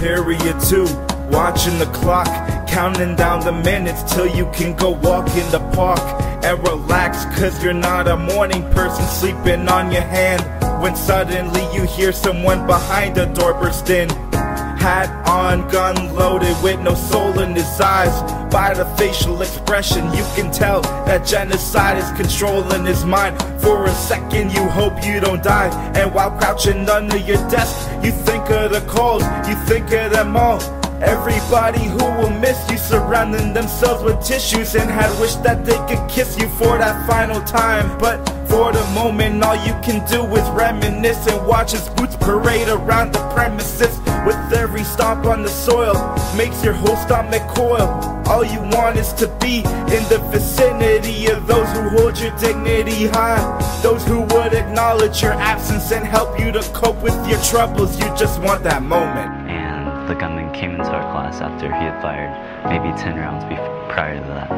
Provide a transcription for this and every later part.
period 2, watching the clock, counting down the minutes till you can go walk in the park and relax, cause you're not a morning person sleeping on your hand, when suddenly you hear someone behind the door burst in. Hat on, gun loaded, with no soul in his eyes. By the facial expression you can tell that genocide is controlling his mind. For a second you hope you don't die, and while crouching under your desk you think of the calls, you think of them all. Everybody who will miss you, surrounding themselves with tissues, and had wished that they could kiss you for that final time. But for the moment all you can do is reminisce and watch his boots parade around the premises. With every stomp on the soil makes your whole stomach coil. All you want is to be in the vicinity of those who hold your dignity high, those who would acknowledge your absence and help you to cope with your troubles. You just want that moment. And the gunman came into our class after he had fired maybe 10 rounds prior to that.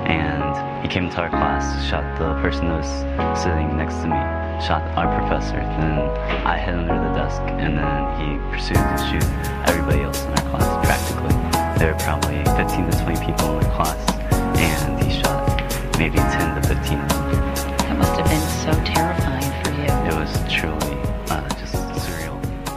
And he came into our class, shot the person who was sitting next to me, shot our professor, then I hid under the desk, and then he proceeded to shoot everybody else in our class, practically. There were probably 15 to 20 people in the class, and he shot maybe 10 to 15 of them. That must have been so terrifying for you. It was truly just surreal.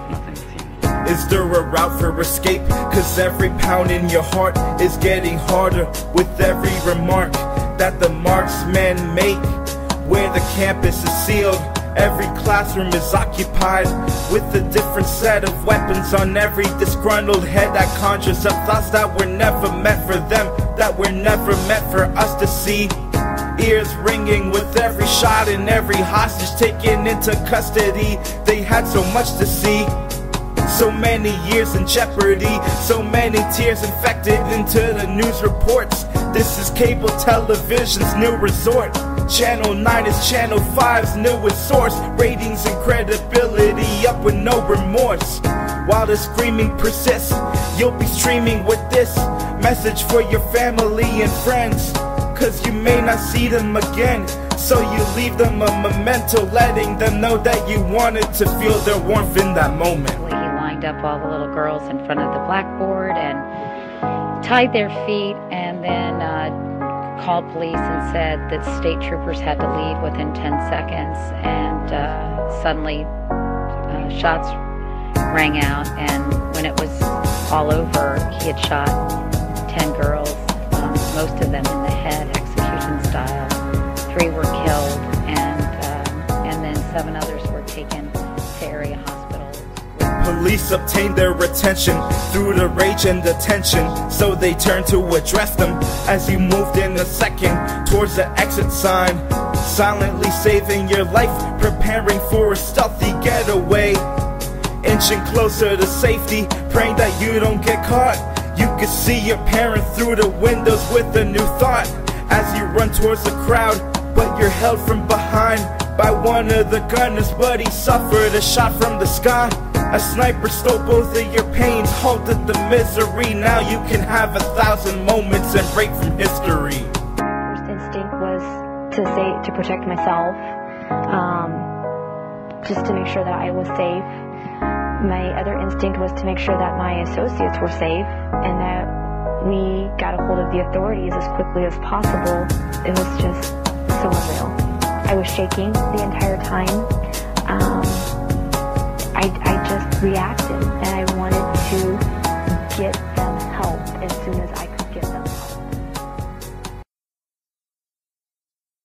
Nothing to even... Is there a route for escape? Cause every pound in your heart is getting harder with every remark that the marksmen make. Where the campus is sealed, every classroom is occupied with a different set of weapons on every disgruntled head that conjures up thoughts that were never meant for them, that were never meant for us to see. Ears ringing with every shot and every hostage taken into custody. They had so much to see, so many years in jeopardy, so many tears infected into the news reports. This is cable television's new resort. Channel 9 is Channel 5's newest source. Ratings and credibility up with no remorse. While the screaming persists, you'll be streaming with this message for your family and friends, cause you may not see them again. So you leave them a memento, letting them know that you wanted to feel their warmth in that moment. He lined up all the little girls in front of the blackboard and tied their feet, and then called police and said that state troopers had to leave within 10 seconds. And suddenly shots rang out, and when it was all over, he had shot 10 girls, most of them in the head, execution style. 3 were killed, and then 7 others were taken to area hospitals. Police obtained their attention through the rage and the tension, so they turned to address them as you moved in a second towards the exit sign, silently saving your life, preparing for a stealthy getaway, inching closer to safety, praying that you don't get caught. You could see your parent through the windows with a new thought as you run towards the crowd, but you're held from behind by one of the gunners, but he suffered a shot from the sky. A sniper stole both of your pains, halted the misery. Now you can have 1,000 moments and break from history. First instinct was to protect myself, just to make sure that I was safe. My other instinct was to make sure that my associates were safe and that we got a hold of the authorities as quickly as possible. It was just so unreal. I was shaking the entire time. I just reacted, and I wanted to get them help as soon as I